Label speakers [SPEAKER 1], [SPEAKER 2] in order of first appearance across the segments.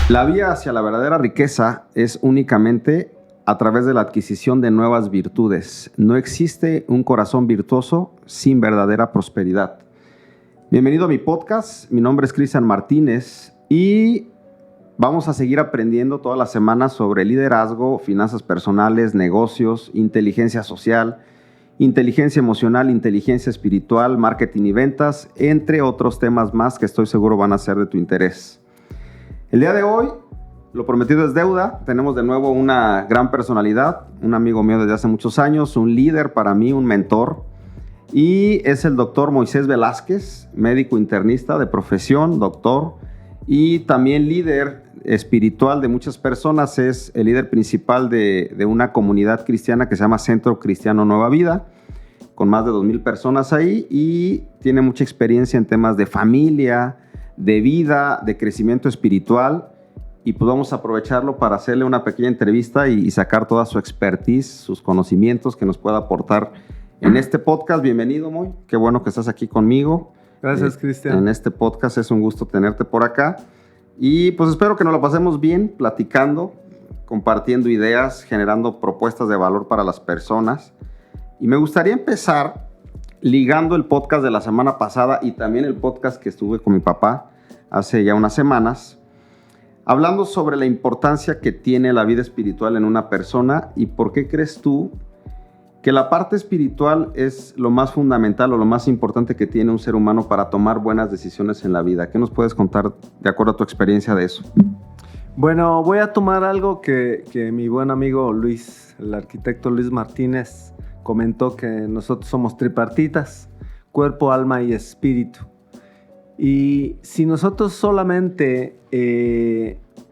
[SPEAKER 1] La vía hacia la verdadera riqueza es únicamente a través de la adquisición de nuevas virtudes. No existe un corazón virtuoso sin verdadera prosperidad. Bienvenido a mi podcast. Mi nombre es Cristian Martínez y vamos a seguir aprendiendo todas las semanas sobre liderazgo, finanzas personales, negocios, inteligencia social, inteligencia emocional, inteligencia espiritual, marketing y ventas, entre otros temas más que estoy seguro van a ser de tu interés. El día de hoy, lo prometido es deuda. Tenemos de nuevo una gran personalidad, un amigo mío desde hace muchos años, un líder para mí, un mentor. Y es el doctor Moisés Velázquez, médico internista de profesión, doctor, y también líder espiritual de muchas personas. Es el líder principal de una comunidad cristiana que se llama Centro Cristiano Nueva Vida, con más de 2,000 personas ahí, y tiene mucha experiencia en temas de familia, de vida, de crecimiento espiritual, y pues vamos a aprovecharlo para hacerle una pequeña entrevista y sacar toda su expertise, sus conocimientos que nos pueda aportar en este podcast. Bienvenido, Moy. Qué bueno que estás aquí conmigo.
[SPEAKER 2] Gracias, Cristian.
[SPEAKER 1] En este podcast es un gusto tenerte por acá. Y pues espero que nos lo pasemos bien, platicando, compartiendo ideas, generando propuestas de valor para las personas. Y me gustaría empezar ligando el podcast de la semana pasada y también el podcast que estuve con mi papá hace ya unas semanas, hablando sobre la importancia que tiene la vida espiritual en una persona y por qué crees tú que la parte espiritual es lo más fundamental o lo más importante que tiene un ser humano para tomar buenas decisiones en la vida. ¿Qué nos puedes contar de acuerdo a tu experiencia de eso?
[SPEAKER 2] Bueno, voy a tomar algo que mi buen amigo Luis, el arquitecto Luis Martínez, comentó, que nosotros somos tripartitas, cuerpo, alma y espíritu. Y si nosotros solamente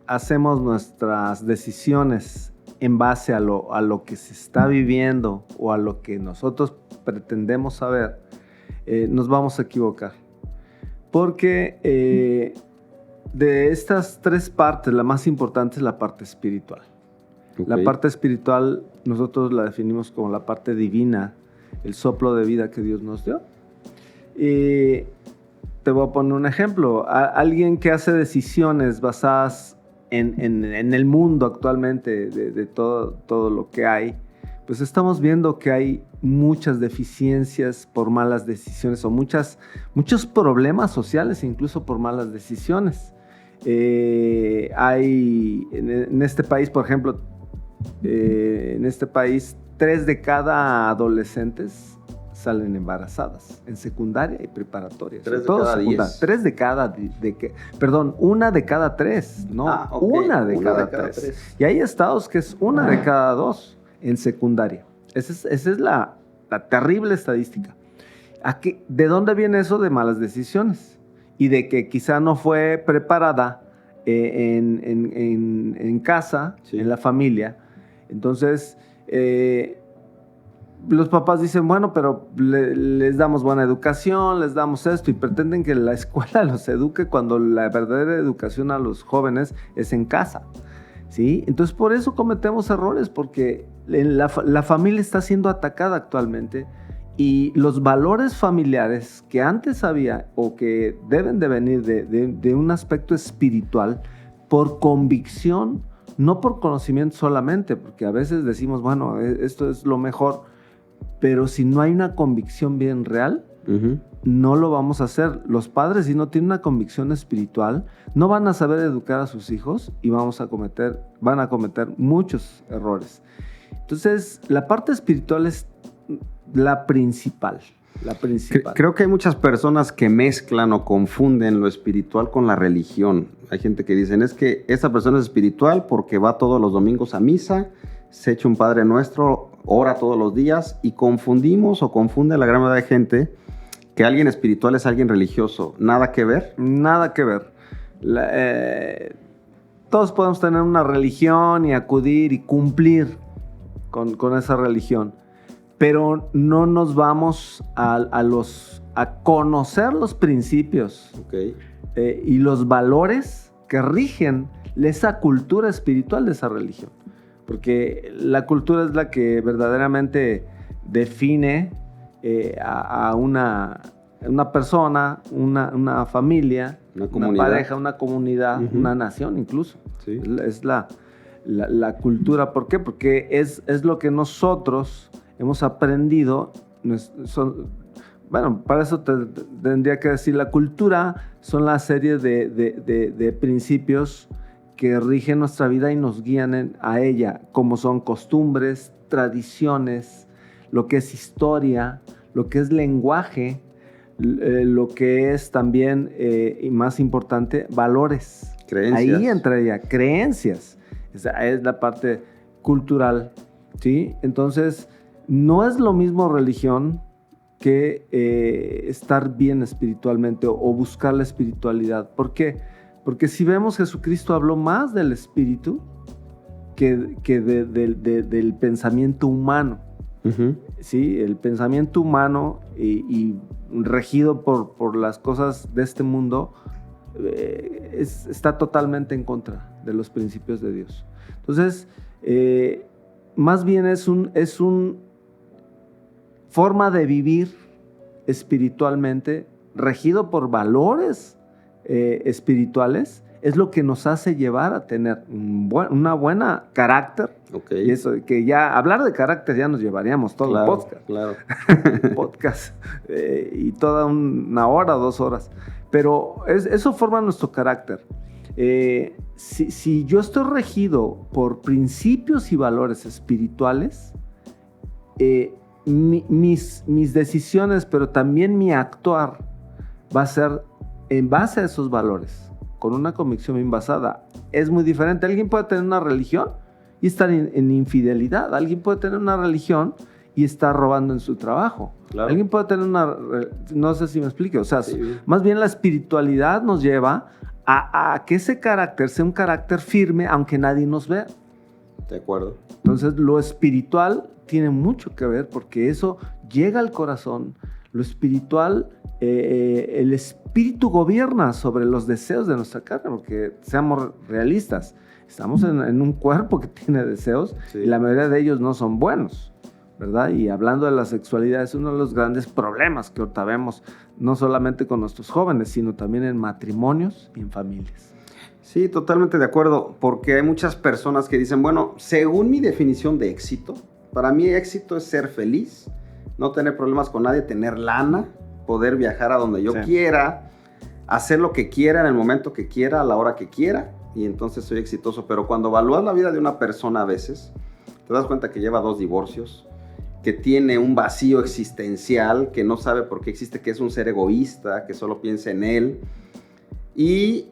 [SPEAKER 2] hacemos nuestras decisiones en base a lo que se está viviendo o a lo que nosotros pretendemos saber, nos vamos a equivocar. Porque de estas tres partes, la más importante es la parte espiritual. Okay. La parte espiritual nosotros la definimos como la parte divina, el soplo de vida que Dios nos dio. Y te voy a poner un ejemplo. Alguien que hace decisiones basadas en el mundo actualmente, de todo lo que hay, pues estamos viendo que hay muchas deficiencias por malas decisiones o muchos problemas sociales incluso por malas decisiones. Hay en este país, por ejemplo, 3 de cada adolescentes salen embarazadas en secundaria y preparatoria.
[SPEAKER 1] 3 de cada 10.
[SPEAKER 2] 3 de cada... perdón, 1 de cada 3, ¿no?
[SPEAKER 1] Okay.
[SPEAKER 2] 1 de cada 3. Y hay estados que es 1 de cada 2 en secundaria. Esa es la terrible estadística. ¿De dónde viene eso? De malas decisiones. Y de que quizá no fue preparada en casa, sí, en la familia. Entonces, los papás dicen, bueno, pero les damos buena educación, les damos esto, y pretenden que la escuela los eduque cuando la verdadera educación a los jóvenes es en casa, ¿sí? Entonces, por eso cometemos errores, porque la familia está siendo atacada actualmente, y los valores familiares que antes había o que deben de venir de un aspecto espiritual, por convicción, no por conocimiento solamente, porque a veces decimos, bueno, esto es lo mejor, pero si no hay una convicción bien real, no lo vamos a hacer. Los padres, si no tienen una convicción espiritual, no van a saber educar a sus hijos y van a cometer muchos errores. Entonces, la parte espiritual es la principal.
[SPEAKER 1] Creo que hay muchas personas que mezclan o confunden lo espiritual con la religión. Hay gente que dicen, es que esta persona es espiritual porque va todos los domingos a misa, se echa un Padre Nuestro, ora todos los días, y confundimos o confunde la gran mayoría de gente que alguien espiritual es alguien religioso. ¿Nada que ver?
[SPEAKER 2] Nada que ver. Todos podemos tener una religión y acudir y cumplir con esa religión, pero no nos vamos a conocer los principios,
[SPEAKER 1] okay,
[SPEAKER 2] y los valores que rigen esa cultura espiritual de esa religión. Porque la cultura es la que verdaderamente define a una persona, una familia, una pareja, una comunidad, una nación incluso.
[SPEAKER 1] Sí.
[SPEAKER 2] Es la cultura. ¿Por qué? Porque es lo que nosotros hemos aprendido. Bueno, para eso tendría que decir, la cultura son la serie de principios que rigen nuestra vida y nos guían a ella, como son costumbres, tradiciones, lo que es historia, lo que es lenguaje, lo que es también, y más importante, valores.
[SPEAKER 1] Creencias.
[SPEAKER 2] Ahí entraría creencias. Esa es la parte cultural, ¿sí? Entonces, no es lo mismo religión que estar bien espiritualmente o buscar la espiritualidad. ¿Por qué? Porque si vemos, Jesucristo habló más del espíritu que del pensamiento humano.
[SPEAKER 1] Uh-huh.
[SPEAKER 2] ¿Sí? El pensamiento humano y regido por las cosas de este mundo está totalmente en contra de los principios de Dios. Entonces, más bien es un forma de vivir espiritualmente regido por valores espirituales, es lo que nos hace llevar a tener una buena carácter.
[SPEAKER 1] Okay.
[SPEAKER 2] Y eso, que ya hablar de carácter ya nos llevaríamos todo el podcast.
[SPEAKER 1] Claro.
[SPEAKER 2] Podcast y toda una hora o 2 horas. Pero eso forma nuestro carácter. Si yo estoy regido por principios y valores espirituales, mis decisiones, pero también mi actuar va a ser en base a esos valores, con una convicción bien basada. Es muy diferente. Alguien puede tener una religión y estar en infidelidad. Alguien puede tener una religión y estar robando en su trabajo.
[SPEAKER 1] Claro.
[SPEAKER 2] Alguien puede tener no sé si me explique. O sea,
[SPEAKER 1] sí.
[SPEAKER 2] Más bien la espiritualidad nos lleva a que ese carácter sea un carácter firme, aunque nadie nos vea.
[SPEAKER 1] De acuerdo.
[SPEAKER 2] Entonces, lo espiritual tiene mucho que ver porque eso llega al corazón. Lo espiritual, el espíritu gobierna sobre los deseos de nuestra carne, porque seamos realistas, estamos en un cuerpo que tiene deseos, sí, y la mayoría de ellos no son buenos, ¿verdad? Y hablando de la sexualidad, es uno de los grandes problemas que ahorita vemos, no solamente con nuestros jóvenes, sino también en matrimonios y en familias.
[SPEAKER 1] Sí, totalmente de acuerdo, porque hay muchas personas que dicen, bueno, según mi definición de éxito, para mí éxito es ser feliz, no tener problemas con nadie, tener lana, poder viajar a donde yo quiera, hacer lo que quiera en el momento que quiera, a la hora que quiera, y entonces soy exitoso. Pero cuando evalúas la vida de una persona a veces, te das cuenta que lleva 2 divorcios, que tiene un vacío existencial, que no sabe por qué existe, que es un ser egoísta, que solo piensa en él. Y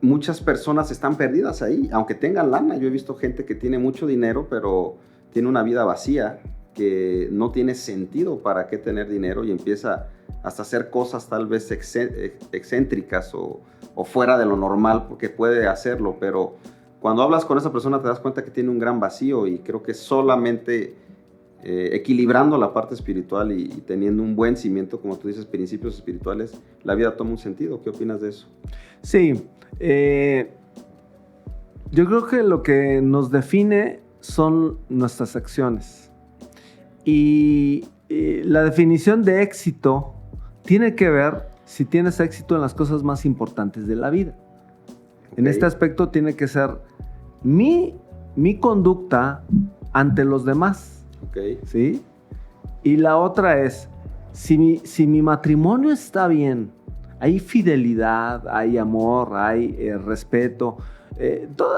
[SPEAKER 1] muchas personas están perdidas ahí, aunque tengan lana. Yo he visto gente que tiene mucho dinero, pero tiene una vida vacía, que no tiene sentido para qué tener dinero y empieza hasta hacer cosas tal vez excéntricas o fuera de lo normal porque puede hacerlo, pero cuando hablas con esa persona te das cuenta que tiene un gran vacío y creo que solamente equilibrando la parte espiritual y teniendo un buen cimiento, como tú dices, principios espirituales, la vida toma un sentido. ¿Qué opinas de eso?
[SPEAKER 2] Sí, yo creo que lo que nos define son nuestras acciones. Y la definición de éxito tiene que ver si tienes éxito en las cosas más importantes de la vida. Okay. En este aspecto tiene que ser mi conducta ante los demás.
[SPEAKER 1] Okay.
[SPEAKER 2] ¿Sí? Y la otra es, si mi matrimonio está bien, hay fidelidad, hay amor, hay respeto.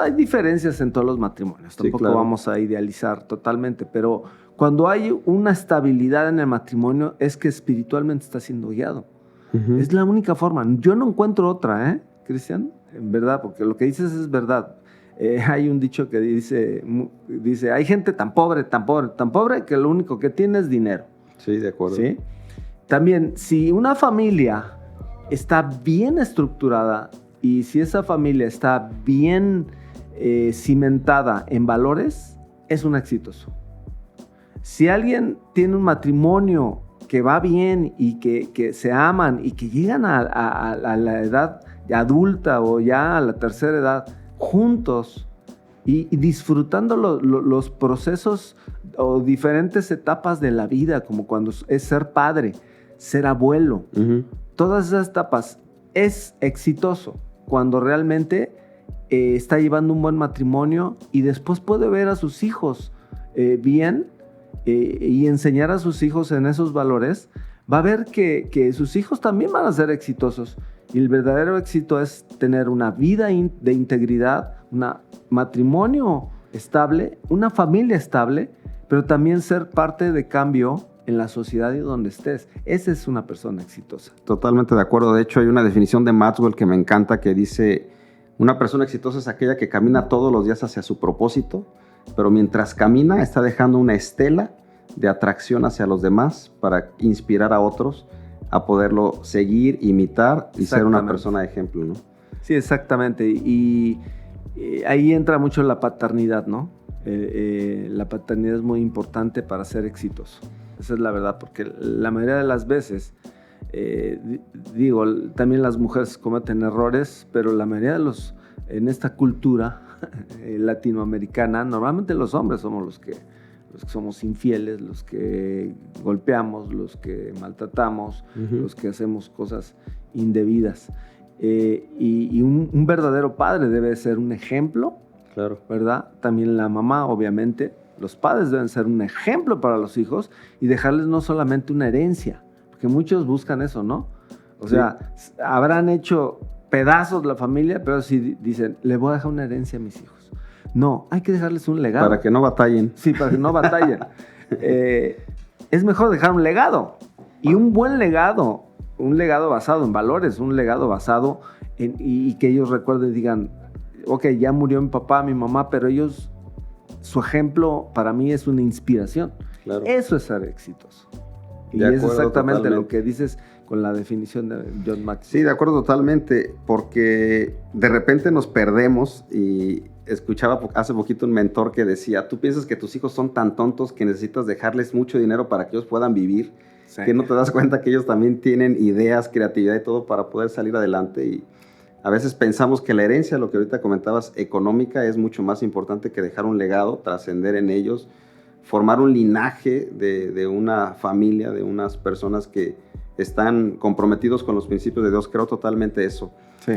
[SPEAKER 2] Hay diferencias en todos los matrimonios. Tampoco vamos a idealizar totalmente, pero cuando hay una estabilidad en el matrimonio es que espiritualmente está siendo guiado. Uh-huh. Es la única forma. Yo no encuentro otra, Cristian, en verdad, porque lo que dices es verdad. Hay un dicho que dice, hay gente tan pobre que lo único que tiene es dinero.
[SPEAKER 1] Sí, de acuerdo.
[SPEAKER 2] ¿Sí? También, si una familia está bien estructurada y si esa familia está bien cimentada en valores, es un exitoso. Si alguien tiene un matrimonio que va bien y que se aman y que llegan a la edad adulta o ya a la tercera edad juntos y disfrutando los procesos o diferentes etapas de la vida, como cuando es ser padre, ser abuelo, uh-huh, todas esas etapas, es exitoso cuando realmente está llevando un buen matrimonio y después puede ver a sus hijos bien y enseñar a sus hijos en esos valores, va a ver que sus hijos también van a ser exitosos. Y el verdadero éxito es tener una vida de integridad, un matrimonio estable, una familia estable, pero también ser parte de cambio en la sociedad y donde estés. Esa es una persona exitosa.
[SPEAKER 1] Totalmente de acuerdo. De hecho, hay una definición de Maxwell que me encanta que dice: una persona exitosa es aquella que camina todos los días hacia su propósito, pero mientras camina está dejando una estela de atracción hacia los demás para inspirar a otros a poderlo seguir, imitar y ser una persona de ejemplo, ¿no?
[SPEAKER 2] Sí, exactamente. Y ahí entra mucho la paternidad, ¿no? La paternidad es muy importante para ser exitoso. Esa es la verdad, porque la mayoría de las veces, también las mujeres cometen errores, pero la mayoría de en esta cultura latinoamericana, normalmente los hombres somos los que somos infieles, los que golpeamos, los que maltratamos, los que hacemos cosas indebidas. Y un verdadero padre debe ser un ejemplo,
[SPEAKER 1] claro,
[SPEAKER 2] ¿verdad? También la mamá, obviamente. Los padres deben ser un ejemplo para los hijos y dejarles no solamente una herencia, porque muchos buscan eso, ¿no? O sea, habrán hecho pedazos la familia, pero si dicen, le voy a dejar una herencia a mis hijos. No, hay que dejarles un legado.
[SPEAKER 1] Para que no batallen.
[SPEAKER 2] Sí, para que no batallen. Es mejor dejar un legado, y un buen legado, un legado basado en valores, un legado basado y que ellos recuerden y digan, ok, ya murió mi papá, mi mamá, pero ellos, su ejemplo para mí es una inspiración.
[SPEAKER 1] Claro.
[SPEAKER 2] Eso es ser exitoso. Y es exactamente lo que dices con la definición de John Maxwell.
[SPEAKER 1] Sí, de acuerdo totalmente, porque de repente nos perdemos. Y escuchaba hace poquito un mentor que decía: tú piensas que tus hijos son tan tontos que necesitas dejarles mucho dinero para que ellos puedan vivir, sí, que no te das cuenta que ellos también tienen ideas, creatividad y todo para poder salir adelante. Y a veces pensamos que la herencia, lo que ahorita comentabas, económica, es mucho más importante que dejar un legado, trascender en ellos, formar un linaje de una familia, de unas personas que están comprometidos con los principios de Dios. Creo totalmente eso.
[SPEAKER 2] Sí.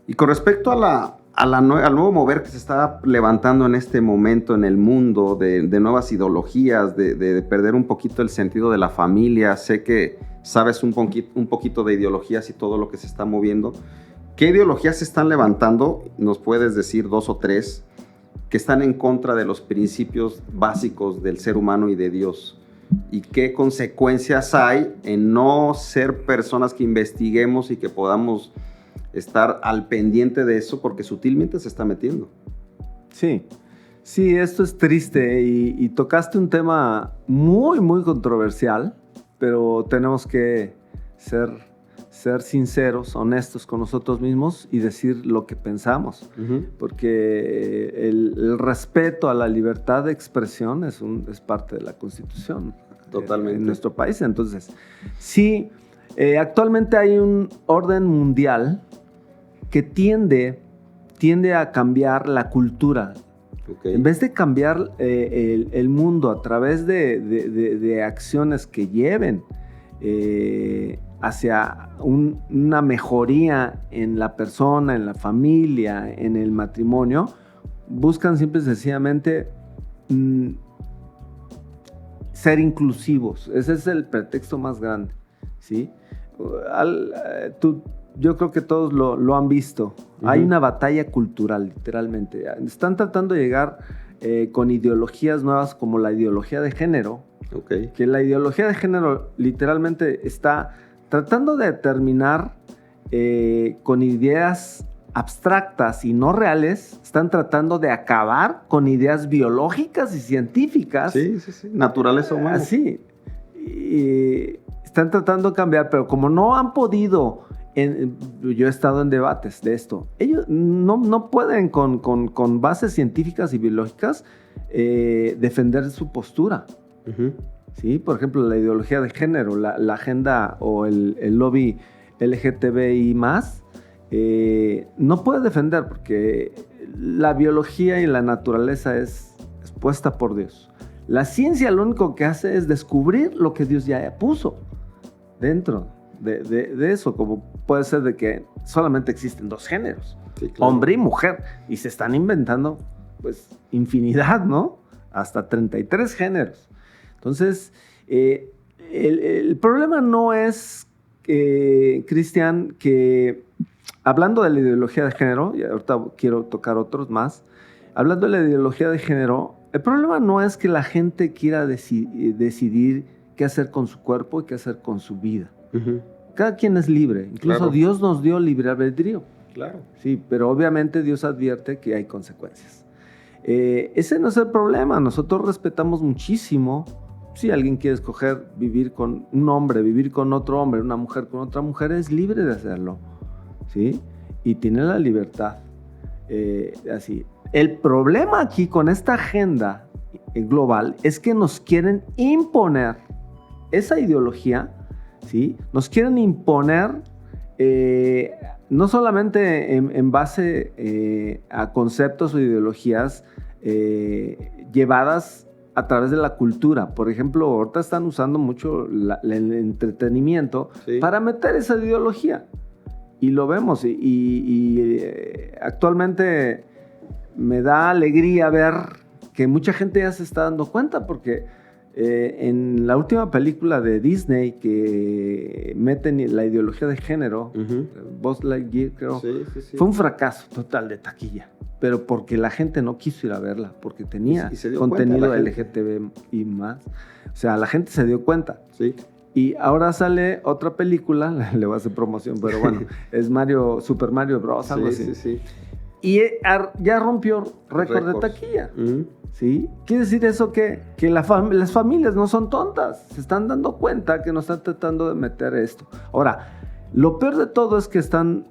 [SPEAKER 1] Y con respecto al nuevo mover que se está levantando en este momento en el mundo, de nuevas ideologías, de perder un poquito el sentido de la familia, sé que sabes un poquito de ideologías y todo lo que se está moviendo. ¿Qué ideologías se están levantando? ¿Nos puedes decir 2 o 3 que están en contra de los principios básicos del ser humano y de Dios? ¿Y qué consecuencias hay en no ser personas que investiguemos y que podamos estar al pendiente de eso, porque sutilmente se está metiendo?
[SPEAKER 2] Sí, esto es triste y tocaste un tema muy, muy controversial, pero tenemos que ser sinceros, honestos con nosotros mismos y decir lo que pensamos, porque el respeto a la libertad de expresión es parte de la Constitución.
[SPEAKER 1] Totalmente.
[SPEAKER 2] En nuestro país. Entonces, sí, actualmente hay un orden mundial que tiende a cambiar la cultura.
[SPEAKER 1] Okay.
[SPEAKER 2] En vez de cambiar el mundo a través de acciones que lleven hacia una mejoría en la persona, en la familia, en el matrimonio, buscan simple y sencillamente ser inclusivos. Ese es el pretexto más grande, ¿sí? Yo creo que todos lo han visto. Hay una batalla cultural, literalmente. Están tratando de llegar con ideologías nuevas como la ideología de género.
[SPEAKER 1] Okay.
[SPEAKER 2] Que la ideología de género literalmente está tratando de terminar con ideas abstractas y no reales. Están tratando de acabar con ideas biológicas y científicas.
[SPEAKER 1] Sí. Naturaleza humana.
[SPEAKER 2] Sí. Y están tratando de cambiar, pero como no han podido... yo he estado en debates de esto. Ellos no pueden con bases científicas y biológicas defender su postura. ¿Sí? Por ejemplo, la ideología de género, la agenda o el lobby LGTBI+, no puede defender porque la biología y la naturaleza es puesta por Dios. La ciencia lo único que hace es descubrir lo que Dios ya puso dentro de eso, como puede ser de que solamente existen 2 géneros,
[SPEAKER 1] Sí, claro.
[SPEAKER 2] hombre y mujer, y se están inventando pues infinidad, ¿no? Hasta 33 géneros. Entonces, el problema no es, Cristian, que hablando de la ideología de género, y ahorita quiero tocar otros más, hablando de la ideología de género, el problema no es que la gente quiera decidir qué hacer con su cuerpo y qué hacer con su vida.
[SPEAKER 1] Uh-huh.
[SPEAKER 2] Cada quien es libre. Incluso
[SPEAKER 1] Claro.
[SPEAKER 2] Dios nos dio libre albedrío.
[SPEAKER 1] Claro.
[SPEAKER 2] Sí, pero obviamente Dios advierte que hay consecuencias. Ese no es el problema. Nosotros respetamos muchísimo. Si alguien quiere escoger vivir con un hombre, vivir con otro hombre, una mujer con otra mujer, es libre de hacerlo. ¿Sí? Y tiene la libertad. Así. El problema aquí con esta agenda global es que nos quieren imponer esa ideología, ¿sí? Nos quieren imponer no solamente en base a conceptos o ideologías llevadas a través de la cultura. Por ejemplo, ahorita están usando mucho el entretenimiento
[SPEAKER 1] Sí.
[SPEAKER 2] para meter esa ideología. Y lo vemos. Y actualmente me da alegría ver que mucha gente ya se está dando cuenta, porque en la última película de Disney que meten la ideología de género,
[SPEAKER 1] Uh-huh.
[SPEAKER 2] Buzz Lightyear, creo,
[SPEAKER 1] Sí, sí, sí.
[SPEAKER 2] fue un fracaso total de taquilla. Pero porque la gente no quiso ir a verla, porque tenía
[SPEAKER 1] Y se dio
[SPEAKER 2] contenido
[SPEAKER 1] cuenta la gente.
[SPEAKER 2] LGTB y más. O sea, la gente se dio cuenta.
[SPEAKER 1] Sí.
[SPEAKER 2] Y ahora sale otra película, le voy a hacer promoción, pero bueno, es Super Mario Bros. Algo
[SPEAKER 1] Sí,
[SPEAKER 2] así.
[SPEAKER 1] sí, sí.
[SPEAKER 2] Y ya rompió récord de
[SPEAKER 1] Récords.
[SPEAKER 2] taquilla.
[SPEAKER 1] Uh-huh.
[SPEAKER 2] ¿Sí? Quiere decir eso que las familias no son tontas. Se están dando cuenta que nos están tratando de meter esto. Ahora, lo peor de todo es que están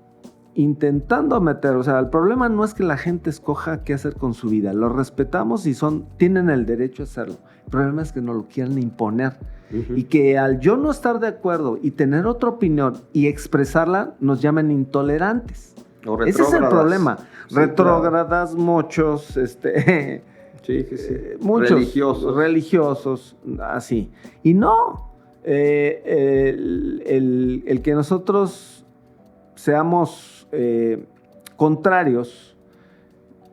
[SPEAKER 2] intentando meter, o sea, el problema no es que la gente escoja qué hacer con su vida. Lo respetamos y tienen el derecho a hacerlo. El problema es que no lo quieren imponer.
[SPEAKER 1] Uh-huh.
[SPEAKER 2] Y que al yo no estar de acuerdo y tener otra opinión y expresarla, nos llamen intolerantes.
[SPEAKER 1] O
[SPEAKER 2] Ese es el
[SPEAKER 1] retrógradas.
[SPEAKER 2] problema.
[SPEAKER 1] Sí,
[SPEAKER 2] Retrógradas, muchos,
[SPEAKER 1] Sí, sí, sí.
[SPEAKER 2] muchos
[SPEAKER 1] Religiosos.
[SPEAKER 2] religiosos, así. Y no, el que nosotros seamos contrarios,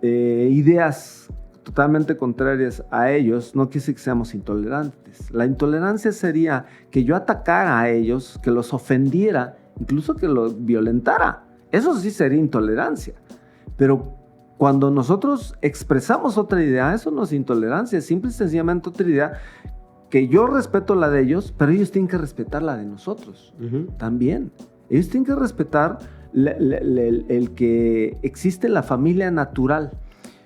[SPEAKER 2] ideas totalmente contrarias a ellos, no quiere decir que seamos intolerantes. La intolerancia sería que yo atacara a ellos, que los ofendiera, incluso que los violentara. Eso sí sería intolerancia. Pero cuando nosotros expresamos otra idea, eso no es intolerancia, es simple y sencillamente otra idea que yo respeto la de ellos, pero ellos tienen que respetar la de nosotros
[SPEAKER 1] Uh-huh.
[SPEAKER 2] también. Ellos tienen que respetar el que existe la familia natural,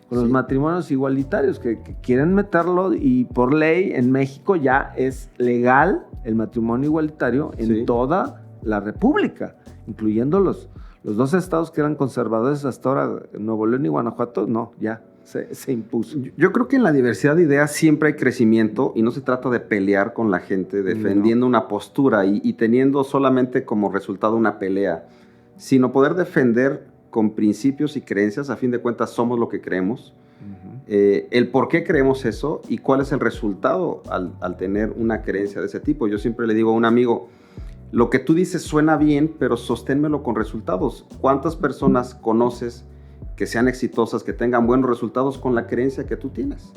[SPEAKER 2] con los
[SPEAKER 1] Sí.
[SPEAKER 2] matrimonios igualitarios, que quieren meterlo, y por ley en México ya es legal el matrimonio igualitario en
[SPEAKER 1] Sí.
[SPEAKER 2] toda la República, incluyendo los 2 estados que eran conservadores hasta ahora, Nuevo León y Guanajuato, no, ya se impuso.
[SPEAKER 1] Yo creo que en la diversidad de ideas siempre hay crecimiento y no se trata de pelear con la gente defendiendo una postura y teniendo solamente como resultado una pelea, sino poder defender con principios y creencias. A fin de cuentas somos lo que creemos, el por qué creemos eso y cuál es el resultado al tener una creencia de ese tipo. Yo siempre le digo a un amigo, lo que tú dices suena bien, pero sosténmelo con resultados. ¿Cuántas personas conoces que sean exitosas, que tengan buenos resultados con la creencia que tú tienes?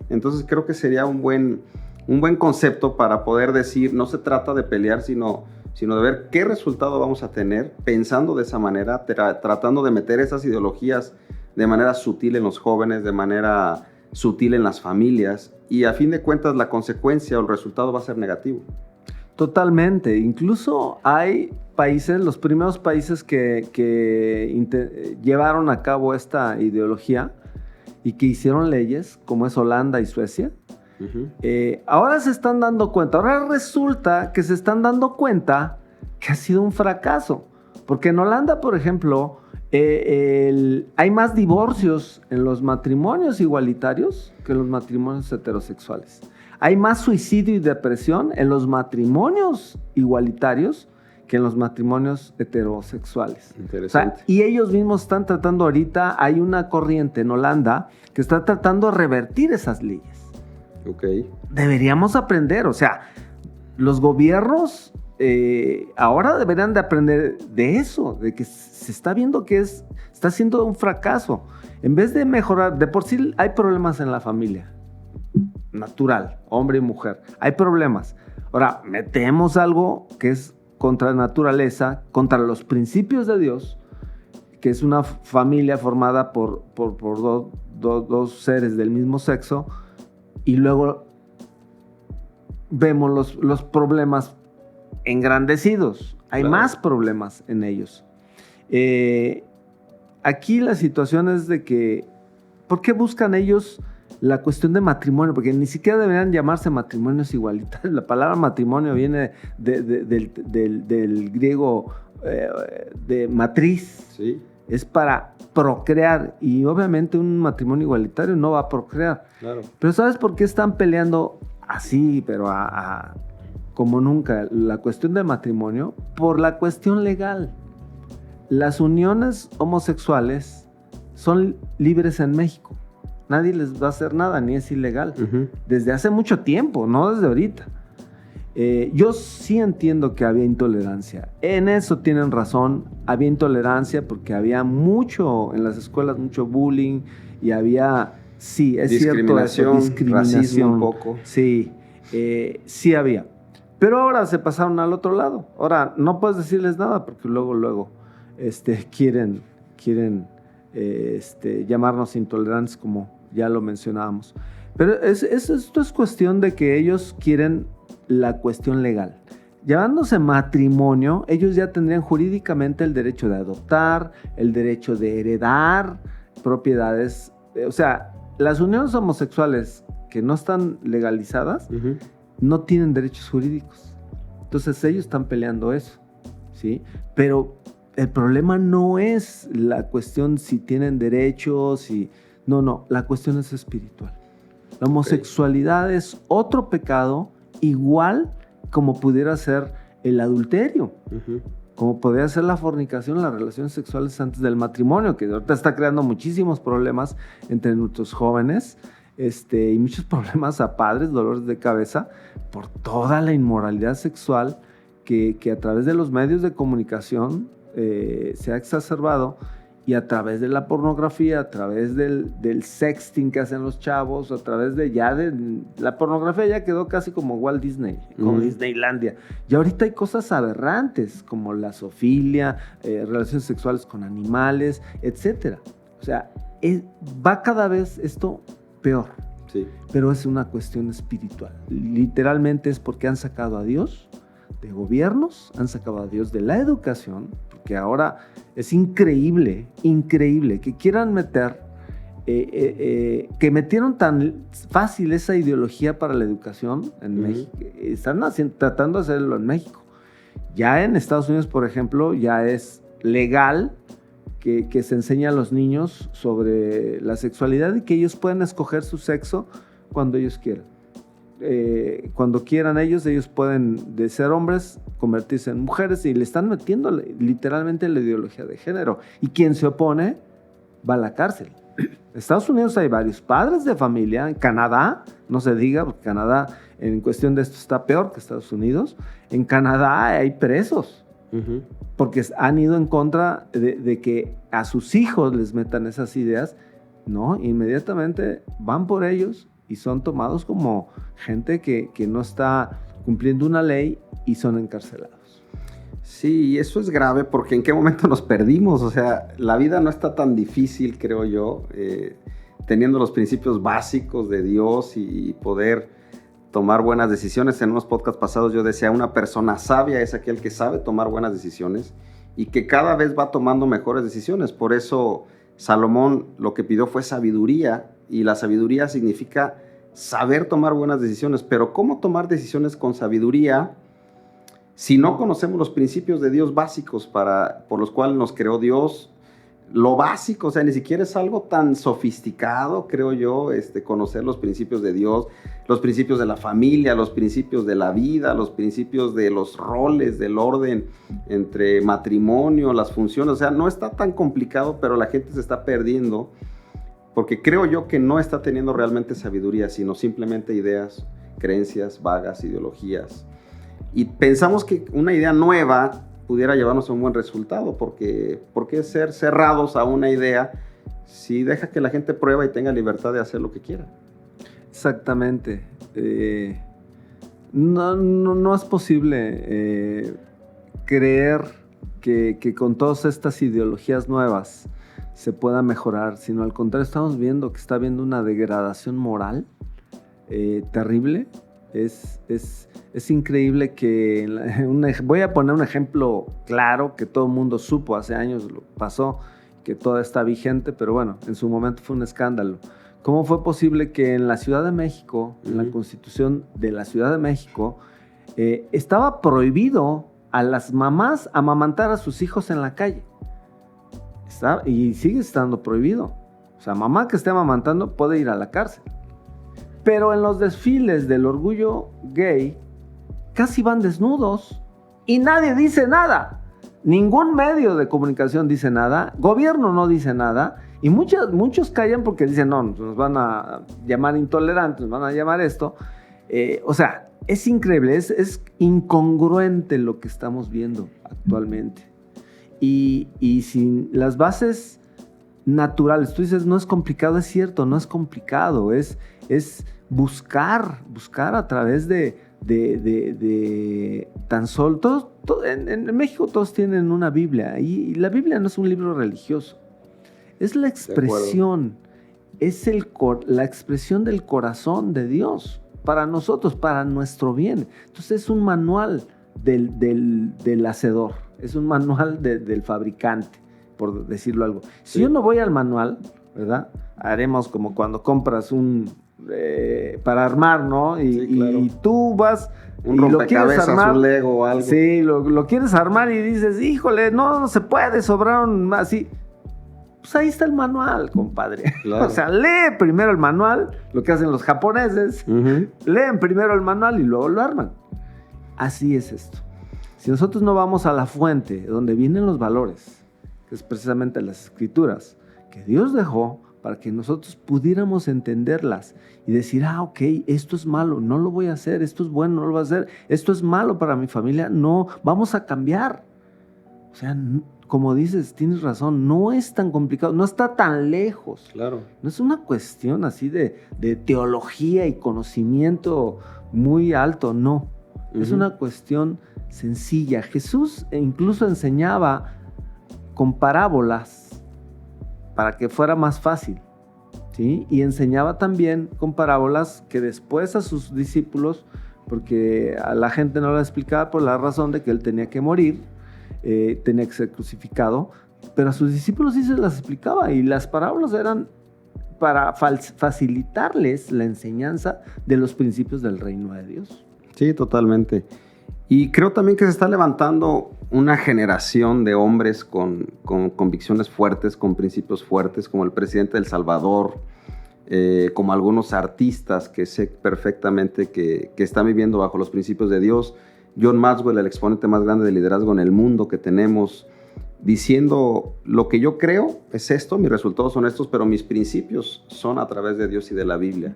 [SPEAKER 1] Entonces creo que sería un buen concepto para poder decir, no se trata de pelear, sino de ver qué resultado vamos a tener pensando de esa manera, tratando de meter esas ideologías de manera sutil en los jóvenes, de manera sutil en las familias, y a fin de cuentas la consecuencia o el resultado va a ser negativo.
[SPEAKER 2] Totalmente. Incluso hay países, los primeros países que llevaron a cabo esta ideología y que hicieron leyes, como es Holanda y Suecia.
[SPEAKER 1] Uh-huh.
[SPEAKER 2] Ahora se están dando cuenta, ahora resulta que se están dando cuenta que ha sido un fracaso. Porque en Holanda, por ejemplo, hay más divorcios en los matrimonios igualitarios que en los matrimonios heterosexuales. Hay más suicidio y depresión en los matrimonios igualitarios que en los matrimonios heterosexuales.
[SPEAKER 1] Interesante.
[SPEAKER 2] O sea, y ellos mismos están tratando ahorita, hay una corriente en Holanda que está tratando de revertir esas leyes.
[SPEAKER 1] Ok.
[SPEAKER 2] Deberíamos aprender, o sea, los gobiernos ahora deberían de aprender de eso, de que se está viendo que está siendo un fracaso. En vez de mejorar, de por sí hay problemas en la familia, natural, hombre y mujer, hay problemas. Ahora, metemos algo que es contra la naturaleza, contra los principios de Dios, que es una familia formada por dos seres del mismo sexo, y luego vemos los problemas engrandecidos. Hay más problemas en ellos. Aquí la situación es de que, ¿por qué buscan ellos la cuestión de matrimonio? Porque ni siquiera deberían llamarse matrimonios igualitarios. La palabra matrimonio viene del griego de matriz.
[SPEAKER 1] Sí.
[SPEAKER 2] Es para procrear, y obviamente un matrimonio igualitario no va a procrear.
[SPEAKER 1] Claro.
[SPEAKER 2] Pero ¿sabes por qué están peleando así, pero como nunca, la cuestión del matrimonio? Por la cuestión legal. Las uniones homosexuales son libres en México. Nadie les va a hacer nada, ni es ilegal.
[SPEAKER 1] Uh-huh.
[SPEAKER 2] Desde hace mucho tiempo, no desde ahorita. Yo sí entiendo que había intolerancia. En eso tienen razón. Había intolerancia porque había mucho, en las escuelas, mucho bullying, y había, sí, es cierto eso, discriminación,
[SPEAKER 1] racismo un poco.
[SPEAKER 2] Sí, sí había. Pero ahora se pasaron al otro lado. Ahora no puedes decirles nada porque luego quieren llamarnos intolerantes, como ya lo mencionábamos. Pero esto es cuestión de que ellos quieren la cuestión legal. Llamándose matrimonio, ellos ya tendrían jurídicamente el derecho de adoptar, el derecho de heredar propiedades. O sea, las uniones homosexuales que no están legalizadas, uh-huh, no tienen derechos jurídicos. Entonces ellos están peleando eso, ¿sí? Pero el problema no es la cuestión si tienen derechos, no, la cuestión es espiritual. La homosexualidad es otro pecado, igual como pudiera ser el adulterio, uh-huh, como podría ser la fornicación, las relaciones sexuales antes del matrimonio, que ahorita está creando muchísimos problemas entre nuestros jóvenes, y muchos problemas a padres, dolores de cabeza, por toda la inmoralidad sexual que a través de los medios de comunicación se ha exacerbado, y a través de la pornografía, a través del sexting que hacen los chavos, a través de la pornografía ya quedó casi como Walt Disney, como Disneylandia. Y ahorita hay cosas aberrantes como la zoofilia, relaciones sexuales con animales, etc. O sea, va cada vez esto peor.
[SPEAKER 1] Sí.
[SPEAKER 2] Pero es una cuestión espiritual. Literalmente es porque han sacado a Dios de gobiernos, han sacado a Dios de la educación, porque ahora es increíble que quieran meter, que metieron tan fácil esa ideología para la educación en México. Están tratando de hacerlo en México. Ya en Estados Unidos, por ejemplo, ya es legal que se enseña a los niños sobre la sexualidad y que ellos pueden escoger su sexo cuando ellos quieran. Cuando quieran ellos pueden, de ser hombres, convertirse en mujeres, y le están metiendo literalmente la ideología de género. Y quien se opone va a la cárcel. En Estados Unidos hay varios padres de familia. En Canadá, no se diga, porque Canadá en cuestión de esto está peor que Estados Unidos. En Canadá hay presos, uh-huh, porque han ido en contra de que a sus hijos les metan esas ideas, ¿no? Inmediatamente van por ellos y son tomados como gente que no está cumpliendo una ley y son encarcelados.
[SPEAKER 1] Sí, y eso es grave porque ¿en qué momento nos perdimos? O sea, la vida no está tan difícil, creo yo, teniendo los principios básicos de Dios y poder tomar buenas decisiones. En unos podcasts pasados yo decía, una persona sabia es aquel que sabe tomar buenas decisiones y que cada vez va tomando mejores decisiones. Por eso Salomón lo que pidió fue sabiduría, y la sabiduría significa saber tomar buenas decisiones. Pero ¿cómo tomar decisiones con sabiduría si no conocemos los principios de Dios básicos por los cuales nos creó Dios? Lo básico, o sea, ni siquiera es algo tan sofisticado, creo yo, conocer los principios de Dios, los principios de la familia, los principios de la vida, los principios de los roles, del orden entre matrimonio, las funciones. O sea, no está tan complicado, pero la gente se está perdiendo porque creo yo que no está teniendo realmente sabiduría, sino simplemente ideas, creencias vagas, ideologías. Y pensamos que una idea nueva pudiera llevarnos a un buen resultado, porque ¿por qué ser cerrados a una idea si deja que la gente prueba y tenga libertad de hacer lo que quiera?
[SPEAKER 2] Exactamente. No es posible creer que con todas estas ideologías nuevas se pueda mejorar, sino al contrario, estamos viendo que está habiendo una degradación moral terrible. Es increíble que... voy a poner un ejemplo claro que todo el mundo supo, hace años lo pasó, que todavía está vigente, pero bueno, en su momento fue un escándalo. ¿Cómo fue posible que en la Ciudad de México, en la Constitución de la Ciudad de México, estaba prohibido a las mamás amamantar a sus hijos en la calle? Y sigue estando prohibido. O sea, mamá que esté amamantando puede ir a la cárcel. Pero en los desfiles del orgullo gay, casi van desnudos y nadie dice nada. Ningún medio de comunicación dice nada, gobierno no dice nada, y muchos callan porque dicen, no, nos van a llamar intolerantes, nos van a llamar esto. O sea, es increíble, es incongruente lo que estamos viendo actualmente. Y sin las bases naturales, tú dices, no es complicado, es cierto, no es complicado, es buscar a través de tan solo, en México todos tienen una Biblia, y la Biblia no es un libro religioso, es la expresión, es la expresión del corazón de Dios para nosotros, para nuestro bien. Entonces es un manual del hacedor, es un manual del fabricante, por decirlo algo. Si yo no voy al manual, ¿verdad? Haremos como cuando compras para armar, ¿no?
[SPEAKER 1] Claro.
[SPEAKER 2] Y tú vas
[SPEAKER 1] un rompecabezas, un Lego o algo.
[SPEAKER 2] Sí, lo quieres armar y dices, híjole, no se puede, sobraron así. Pues ahí está el manual, compadre. Claro. O sea, lee primero el manual, lo que hacen los japoneses. Leen primero el manual y luego lo arman. Así es esto. Si nosotros no vamos a la fuente donde vienen los valores, que es precisamente las escrituras que Dios dejó para que nosotros pudiéramos entenderlas y decir, ok, esto es malo, no lo voy a hacer, esto es bueno, no lo voy a hacer, esto es malo para mi familia, no, vamos a cambiar. O sea, como dices, tienes razón, no es tan complicado, no está tan lejos.
[SPEAKER 1] Claro.
[SPEAKER 2] No es una cuestión así de teología y conocimiento muy alto, no. Es una cuestión sencilla. Jesús incluso enseñaba con parábolas para que fuera más fácil, ¿sí? Y enseñaba también con parábolas que después a sus discípulos, porque a la gente no la explicaba por la razón de que él tenía que morir, tenía que ser crucificado, pero a sus discípulos sí se las explicaba, y las parábolas eran para facilitarles la enseñanza de los principios del reino de Dios.
[SPEAKER 1] Sí, totalmente. Y creo también que se está levantando una generación de hombres con convicciones fuertes, con principios fuertes, como el presidente de El Salvador, como algunos artistas que sé perfectamente que están viviendo bajo los principios de Dios. John Maxwell, el exponente más grande de liderazgo en el mundo que tenemos, diciendo, lo que yo creo es esto, mis resultados son estos, pero mis principios son a través de Dios y de la Biblia.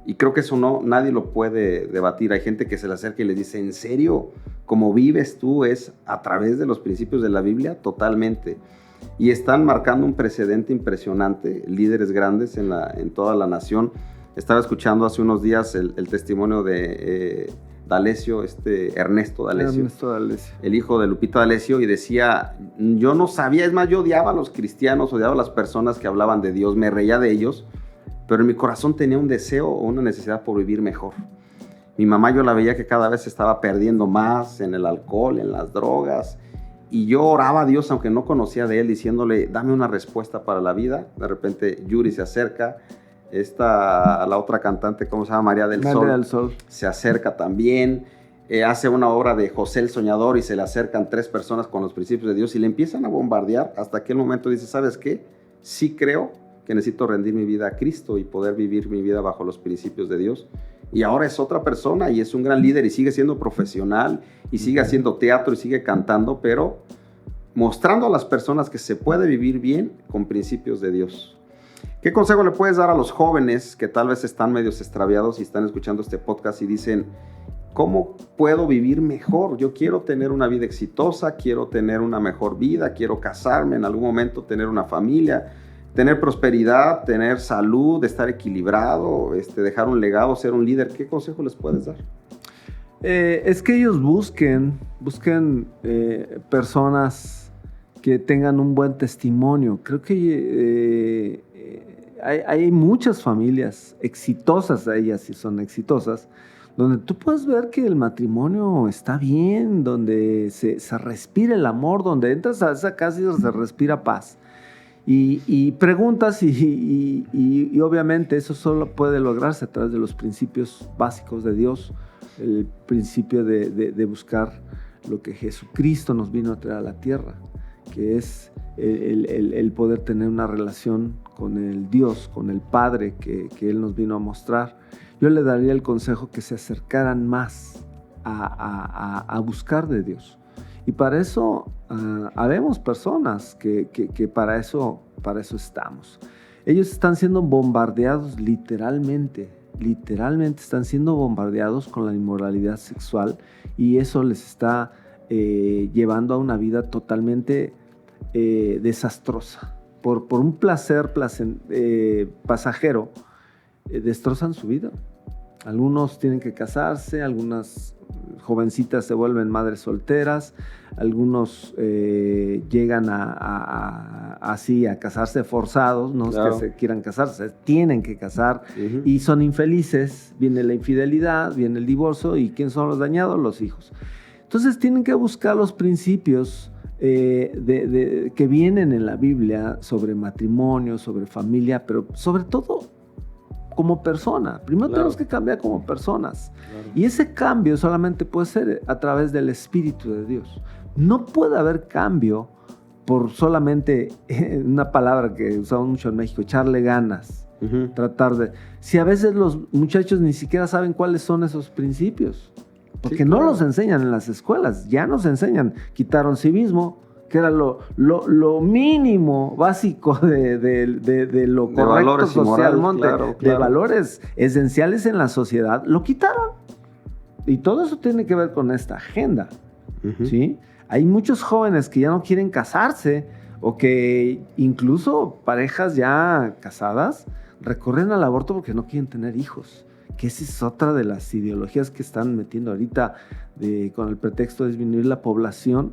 [SPEAKER 1] Y creo que eso nadie lo puede debatir. Hay gente que se le acerca y le dice, ¿en serio? ¿Cómo vives tú es a través de los principios de la Biblia? Totalmente. Y están marcando un precedente impresionante, líderes grandes en toda la nación. Estaba escuchando hace unos días el testimonio de D'Alessio, Ernesto D'Alessio, el hijo de Lupita D'Alessio, y decía, yo no sabía, es más, yo odiaba a los cristianos, odiaba a las personas que hablaban de Dios, me reía de ellos, pero en mi corazón tenía un deseo o una necesidad por vivir mejor. Mi mamá, yo la veía que cada vez se estaba perdiendo más en el alcohol, en las drogas, y yo oraba a Dios, aunque no conocía de él, diciéndole, dame una respuesta para la vida. De repente Yuri se acerca, la otra cantante, ¿cómo se llama? María del Sol, se acerca también, hace una obra de José el Soñador y se le acercan 3 personas con los principios de Dios y le empiezan a bombardear. Hasta aquel momento dice, ¿sabes qué? Sí creo que necesito rendir mi vida a Cristo y poder vivir mi vida bajo los principios de Dios. Y ahora es otra persona y es un gran líder y sigue siendo profesional y sigue haciendo teatro y sigue cantando, pero mostrando a las personas que se puede vivir bien con principios de Dios. ¿Qué consejo le puedes dar a los jóvenes que tal vez están medios extraviados y están escuchando este podcast y dicen, ¿cómo puedo vivir mejor? Yo quiero tener una vida exitosa, quiero tener una mejor vida, quiero casarme en algún momento, tener una familia, tener prosperidad, tener salud, estar equilibrado, dejar un legado, ser un líder. ¿Qué consejo les puedes dar?
[SPEAKER 2] Es que ellos busquen personas que tengan un buen testimonio. Creo que hay muchas familias exitosas, ellas sí son exitosas, donde tú puedes ver que el matrimonio está bien, donde se respira el amor, donde entras a esa casa y se respira paz. Y preguntas y obviamente eso solo puede lograrse a través de los principios básicos de Dios, el principio de buscar lo que Jesucristo nos vino a traer a la tierra, que es el poder tener una relación con el Dios, con el Padre que Él nos vino a mostrar. Yo le daría el consejo que se acercaran más a buscar de Dios. Y para eso habemos personas que para eso estamos. Ellos están siendo bombardeados literalmente están siendo bombardeados con la inmoralidad sexual y eso les está llevando a una vida totalmente desastrosa. Por un placer pasajero, destrozan su vida. Algunos tienen que casarse, algunas jovencitas se vuelven madres solteras, algunos llegan así a casarse forzados, no claro. Es que se quieran casar, se tienen que casar y son infelices, viene la infidelidad, viene el divorcio y ¿quién son los dañados? Los hijos. Entonces tienen que buscar los principios que vienen en la Biblia sobre matrimonio, sobre familia, pero sobre todo como persona. Primero tenemos que cambiar como personas. Claro. Y ese cambio solamente puede ser a través del Espíritu de Dios. No puede haber cambio por solamente una palabra que usamos mucho en México, echarle ganas. Tratar de... Si a veces los muchachos ni siquiera saben cuáles son esos principios. Porque no los enseñan en las escuelas. Ya nos enseñan. Quitaron civismo, que era lo mínimo básico de lo correcto
[SPEAKER 1] valores
[SPEAKER 2] socialmente,
[SPEAKER 1] claro.
[SPEAKER 2] De valores esenciales en la sociedad, lo quitaron. Y todo eso tiene que ver con esta agenda, ¿sí? Hay muchos jóvenes que ya no quieren casarse o que incluso parejas ya casadas recurren al aborto porque no quieren tener hijos. Que esa es otra de las ideologías que están metiendo ahorita con el pretexto de disminuir la población.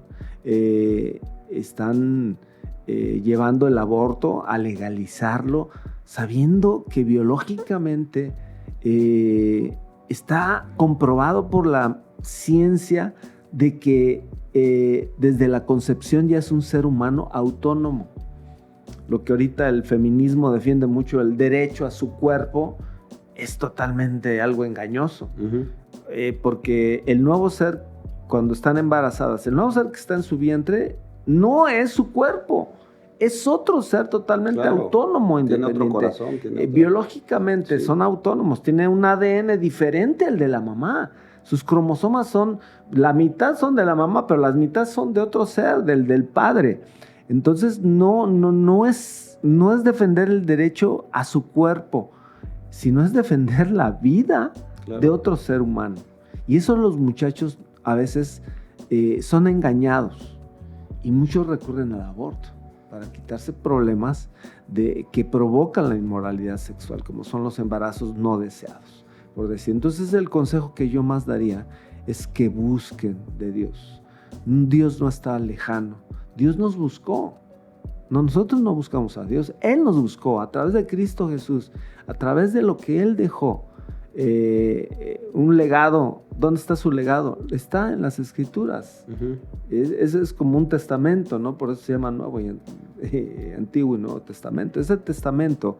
[SPEAKER 2] Están llevando el aborto a legalizarlo, sabiendo que biológicamente está comprobado por la ciencia de que desde la concepción ya es un ser humano autónomo. Lo que ahorita el feminismo defiende mucho, el derecho a su cuerpo, es totalmente algo engañoso. Porque el nuevo ser, cuando están embarazadas, el nuevo ser que está en su vientre no es su cuerpo, es otro ser totalmente autónomo, independiente.
[SPEAKER 1] Tiene otro corazón.
[SPEAKER 2] Biológicamente son autónomos, tiene un ADN diferente al de la mamá. Sus cromosomas la mitad son de la mamá, pero las mitad son de otro ser, del padre. Entonces no es defender el derecho a su cuerpo, sino es defender la vida de otro ser humano. Y eso los muchachos a veces son engañados y muchos recurren al aborto para quitarse problemas que provocan la inmoralidad sexual, como son los embarazos no deseados, por decir. Entonces el consejo que yo más daría es que busquen de Dios. Dios no está lejano, Dios nos buscó. Nosotros no buscamos a Dios, Él nos buscó a través de Cristo Jesús, a través de lo que Él dejó. Un legado. ¿Dónde está su legado? Está en las Escrituras. Ese es como un testamento, ¿no? Por eso se llama Nuevo y Antiguo y Nuevo Testamento. Ese testamento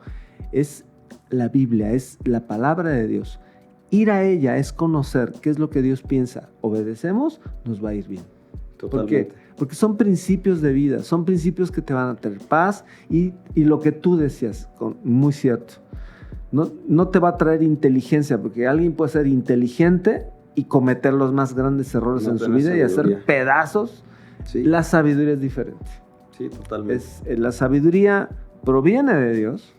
[SPEAKER 2] es la Biblia, es la palabra de Dios. Ir a ella es conocer qué es lo que Dios piensa. Obedecemos, nos va a ir bien.
[SPEAKER 1] Totalmente.
[SPEAKER 2] ¿Por qué? Porque son principios de vida, son principios que te van a traer paz y lo que tú decías, muy cierto. No te va a traer inteligencia, porque alguien puede ser inteligente y cometer los más grandes errores en su vida y hacer pedazos. La sabiduría es diferente.
[SPEAKER 1] Sí, totalmente.
[SPEAKER 2] La sabiduría proviene de Dios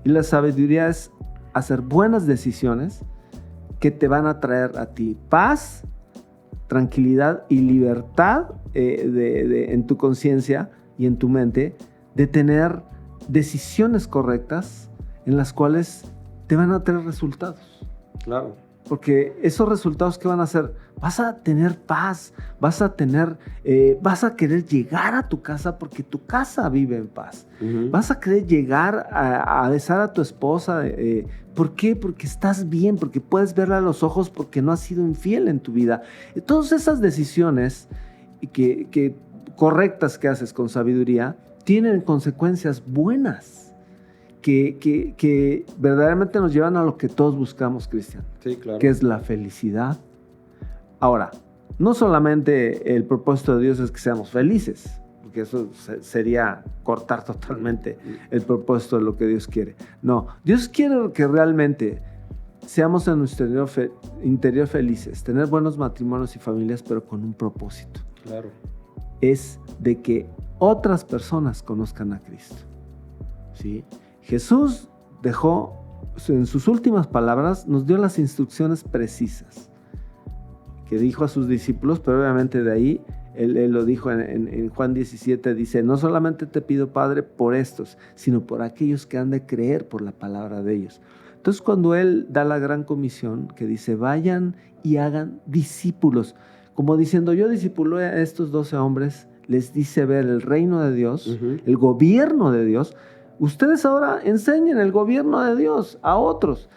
[SPEAKER 2] y la sabiduría es hacer buenas decisiones que te van a traer a ti paz, tranquilidad y libertad en tu conciencia y en tu mente de tener decisiones correctas en las cuales te van a traer resultados.
[SPEAKER 1] Claro.
[SPEAKER 2] Porque esos resultados, ¿qué van a hacer? Vas a tener paz, vas a querer llegar a tu casa porque tu casa vive en paz.
[SPEAKER 1] Uh-huh.
[SPEAKER 2] Vas a querer llegar a besar a tu esposa. ¿Por qué? Porque estás bien, porque puedes verla a los ojos, porque no has sido infiel en tu vida. Todas esas decisiones correctas que haces con sabiduría tienen consecuencias buenas. Que verdaderamente nos llevan a lo que todos buscamos, Cristian.
[SPEAKER 1] Sí, claro.
[SPEAKER 2] Que es la felicidad. Ahora, no solamente el propósito de Dios es que seamos felices, porque eso sería cortar totalmente el propósito de lo que Dios quiere. No, Dios quiere que realmente seamos en nuestro interior felices, tener buenos matrimonios y familias, pero con un propósito.
[SPEAKER 1] Claro.
[SPEAKER 2] Es de que otras personas conozcan a Cristo. ¿Sí? Jesús dejó, en sus últimas palabras, nos dio las instrucciones precisas que dijo a sus discípulos, pero obviamente de ahí, él lo dijo en Juan 17, dice, no solamente te pido, Padre, por estos, sino por aquellos que han de creer por la palabra de ellos. Entonces, cuando él da la gran comisión, que dice, vayan y hagan discípulos, como diciendo, yo discipulé a estos 12 hombres, les dice ver el reino de Dios, uh-huh, el gobierno de Dios. Ustedes ahora enseñen el gobierno de Dios a otros.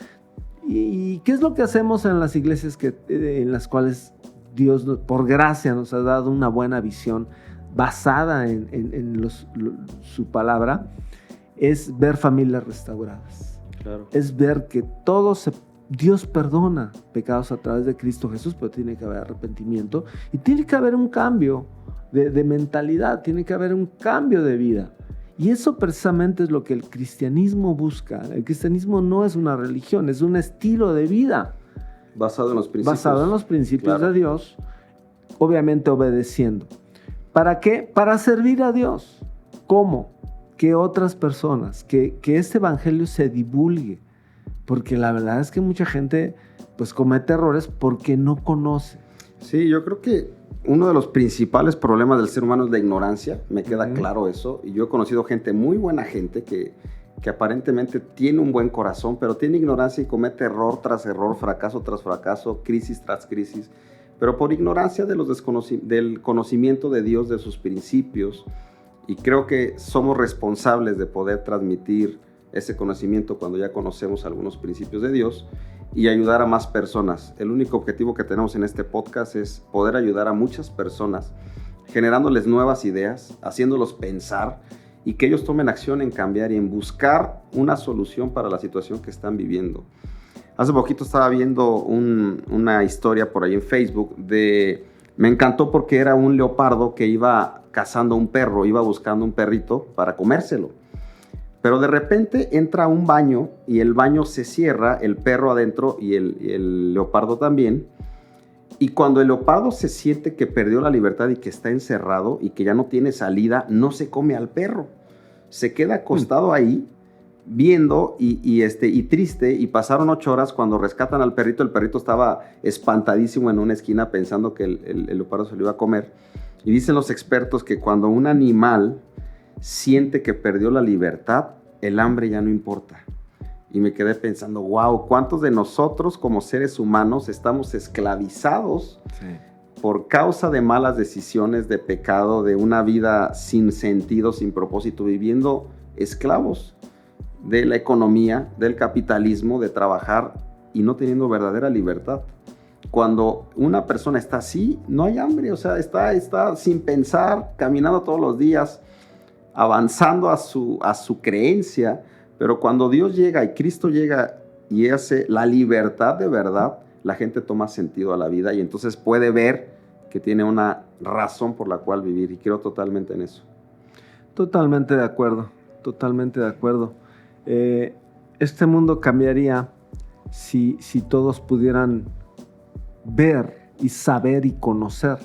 [SPEAKER 2] ¿Y qué es lo que hacemos en las iglesias en las cuales Dios, por gracia, nos ha dado una buena visión basada en su palabra? Es ver familias restauradas.
[SPEAKER 1] Claro.
[SPEAKER 2] Es ver que Dios perdona pecados a través de Cristo Jesús, pero tiene que haber arrepentimiento y tiene que haber un cambio de mentalidad, tiene que haber un cambio de vida. Y eso precisamente es lo que el cristianismo busca. El cristianismo no es una religión, es un estilo de vida.
[SPEAKER 1] Basado en los principios.
[SPEAKER 2] Basado en los principios, claro, de Dios, obviamente obedeciendo. ¿Para qué? Para servir a Dios. ¿Cómo? Que otras personas, que este evangelio se divulgue. Porque la verdad es que mucha gente pues comete errores porque no conoce.
[SPEAKER 1] Sí, yo creo que uno de los principales problemas del ser humano es la ignorancia, me queda claro eso, y yo he conocido gente, muy buena gente, que aparentemente tiene un buen corazón, pero tiene ignorancia y comete error tras error, fracaso tras fracaso, crisis tras crisis, pero por ignorancia del conocimiento de Dios, de sus principios, y creo que somos responsables de poder transmitir ese conocimiento cuando ya conocemos algunos principios de Dios, y ayudar a más personas. El único objetivo que tenemos en este podcast es poder ayudar a muchas personas, generándoles nuevas ideas, haciéndolos pensar y que ellos tomen acción en cambiar y en buscar una solución para la situación que están viviendo. Hace poquito estaba viendo una historia por ahí en Facebook me encantó porque era un leopardo que iba cazando un perro, iba buscando un perrito para comérselo. Pero de repente entra a un baño y el baño se cierra, el perro adentro y el leopardo también. Y cuando el leopardo se siente que perdió la libertad y que está encerrado y que ya no tiene salida, no se come al perro. Se queda acostado ahí viendo y triste, y pasaron 8 horas. Cuando rescatan al perrito, el perrito estaba espantadísimo en una esquina pensando que el leopardo se lo iba a comer. Y dicen los expertos que cuando un animal siente que perdió la libertad, el hambre ya no importa. Y me quedé pensando, wow, ¿cuántos de nosotros como seres humanos estamos esclavizados por causa de malas decisiones, de pecado, de una vida sin sentido, sin propósito, viviendo esclavos de la economía, del capitalismo, de trabajar y no teniendo verdadera libertad? Cuando una persona está así, no hay hambre, o sea, está sin pensar, caminando todos los días, avanzando a su creencia, pero cuando Dios llega y Cristo llega y hace la libertad de verdad, la gente toma sentido a la vida y entonces puede ver que tiene una razón por la cual vivir, y creo totalmente en eso.
[SPEAKER 2] Totalmente de acuerdo, totalmente de acuerdo. Este mundo cambiaría si todos pudieran ver y saber y conocer.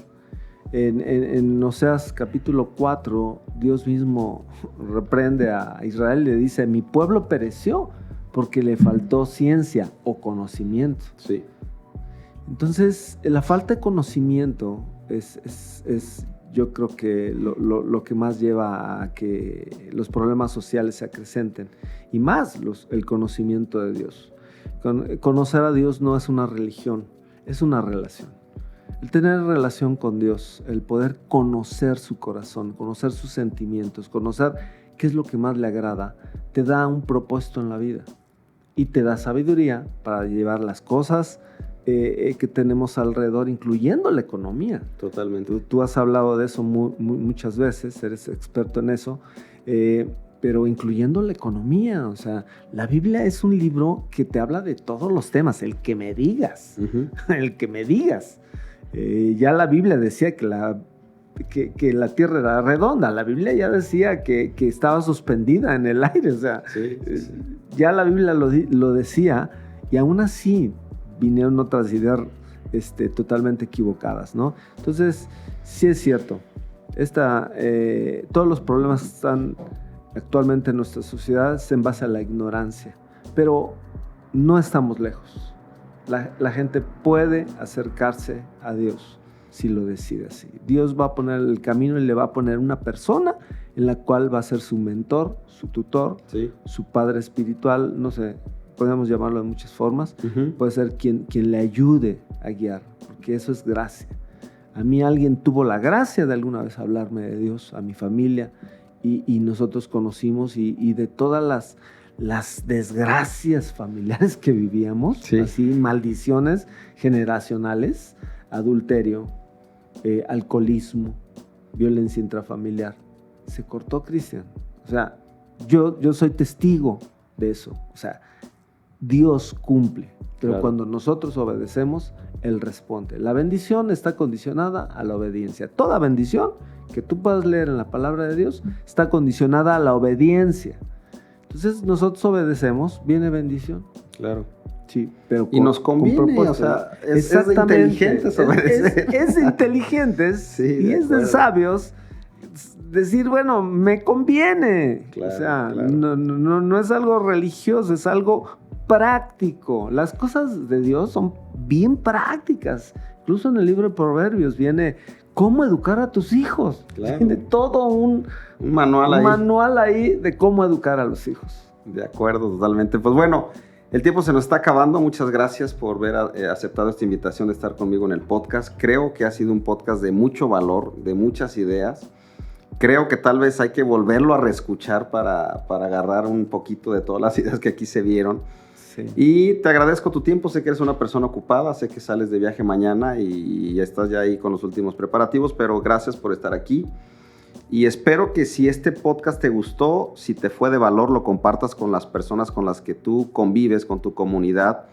[SPEAKER 2] En Oseas capítulo 4, Dios mismo reprende a Israel y le dice: mi pueblo pereció porque le faltó ciencia o conocimiento.
[SPEAKER 1] Sí.
[SPEAKER 2] Entonces, la falta de conocimiento es yo creo que lo que más lleva a que los problemas sociales se acrecenten. Y más el conocimiento de Dios. Conocer a Dios no es una religión, es una relación. El tener relación con Dios, el poder conocer su corazón, conocer sus sentimientos, conocer qué es lo que más le agrada, te da un propósito en la vida y te da sabiduría para llevar las cosas que tenemos alrededor, incluyendo la economía.
[SPEAKER 1] Totalmente.
[SPEAKER 2] Tú has hablado de eso muchas veces, eres experto en eso, pero incluyendo la economía. O sea, la Biblia es un libro que te habla de todos los temas, el que me digas, el que me digas. Ya la Biblia decía que la tierra era redonda, la Biblia ya decía que estaba suspendida en el aire, o sea, sí. Ya la Biblia lo decía, y aún así vinieron otras ideas totalmente equivocadas, ¿no? Entonces, sí es cierto, todos los problemas están actualmente en nuestra sociedad en base a la ignorancia, pero no estamos lejos. La gente puede acercarse a Dios si lo decide así. Dios va a poner el camino y le va a poner una persona en la cual va a ser su mentor, su tutor, sí, su padre espiritual, no sé, podemos llamarlo de muchas formas. Puede ser quien le ayude a guiar, porque eso es gracia. A mí alguien tuvo la gracia de alguna vez hablarme de Dios, a mi familia, y nosotros conocimos, y de todas las desgracias familiares que vivíamos, sí, así, maldiciones generacionales, adulterio, alcoholismo, violencia intrafamiliar, se cortó, Cristian. O sea, yo soy testigo de eso. O sea, Dios cumple, pero claro, cuando nosotros obedecemos, Él responde. La bendición está condicionada a la obediencia. Toda bendición que tú puedas leer en la palabra de Dios está condicionada a la obediencia. Entonces nosotros obedecemos, viene bendición.
[SPEAKER 1] Claro.
[SPEAKER 2] Sí, pero
[SPEAKER 1] y nos conviene, o sea, es de inteligentes obedecer.
[SPEAKER 2] Es de inteligentes, sí, y es de sabios decir, bueno, me conviene. Claro, o sea, claro, no es algo religioso, es algo práctico. Las cosas de Dios son bien prácticas. Incluso en el libro de Proverbios viene cómo educar a tus hijos. Claro. Tiene todo un manual ahí de cómo educar a los hijos.
[SPEAKER 1] De acuerdo, totalmente. Pues bueno, el tiempo se nos está acabando. Muchas gracias por haber aceptado esta invitación de estar conmigo en el podcast. Creo que ha sido un podcast de mucho valor, de muchas ideas. Creo que tal vez hay que volverlo a reescuchar para agarrar un poquito de todas las ideas que aquí se vieron. Sí. Y te agradezco tu tiempo. Sé que eres una persona ocupada, sé que sales de viaje mañana y estás ya ahí con los últimos preparativos, pero gracias por estar aquí. Y espero que si este podcast te gustó, si te fue de valor, lo compartas con las personas con las que tú convives, con tu comunidad,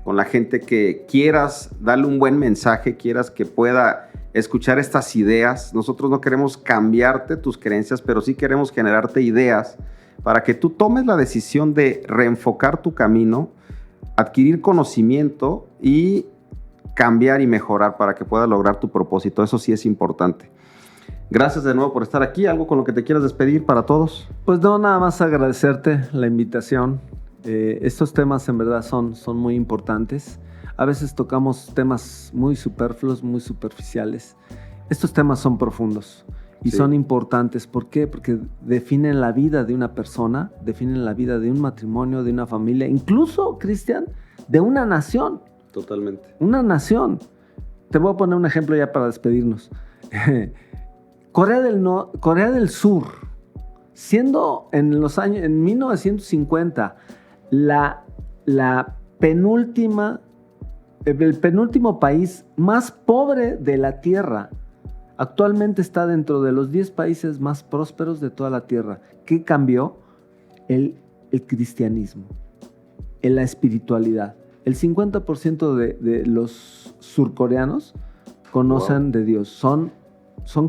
[SPEAKER 1] con la gente que quieras darle un buen mensaje, quieras que pueda escuchar estas ideas. Nosotros no queremos cambiarte tus creencias, pero sí queremos generarte ideas para que tú tomes la decisión de reenfocar tu camino, adquirir conocimiento y cambiar y mejorar para que puedas lograr tu propósito. Eso sí es importante. Gracias de nuevo por estar aquí. ¿Algo con lo que te quieras despedir para todos?
[SPEAKER 2] Pues no, nada más agradecerte la invitación. Estos temas en verdad son muy importantes. A veces tocamos temas muy superfluos, muy superficiales. Estos temas son profundos y son importantes. ¿Por qué? Porque definen la vida de una persona, definen la vida de un matrimonio, de una familia, incluso, Cristian, de una nación.
[SPEAKER 1] Totalmente.
[SPEAKER 2] Una nación. Te voy a poner un ejemplo ya para despedirnos. Corea del Sur, siendo en 1950 el penúltimo país más pobre de la Tierra, actualmente está dentro de los 10 países más prósperos de toda la Tierra. ¿Qué cambió? El cristianismo, la espiritualidad. El 50% de los surcoreanos conocen de Dios, son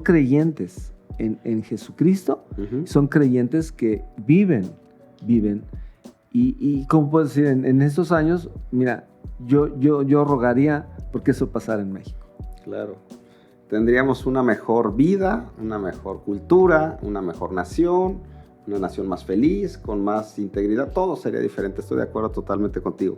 [SPEAKER 2] creyentes en Jesucristo, son creyentes que viven. Y ¿cómo puedo decir? En estos años, mira, yo rogaría porque eso pasara en México.
[SPEAKER 1] Claro. Tendríamos una mejor vida, una mejor cultura, una mejor nación, una nación más feliz, con más integridad, todo sería diferente. Estoy de acuerdo totalmente contigo.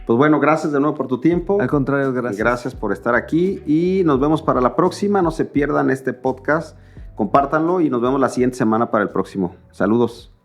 [SPEAKER 1] Pues bueno, gracias de nuevo por tu tiempo.
[SPEAKER 2] Al contrario, gracias.
[SPEAKER 1] Gracias por estar aquí y nos vemos para la próxima. No se pierdan este podcast, compártanlo y nos vemos la siguiente semana para el próximo. Saludos.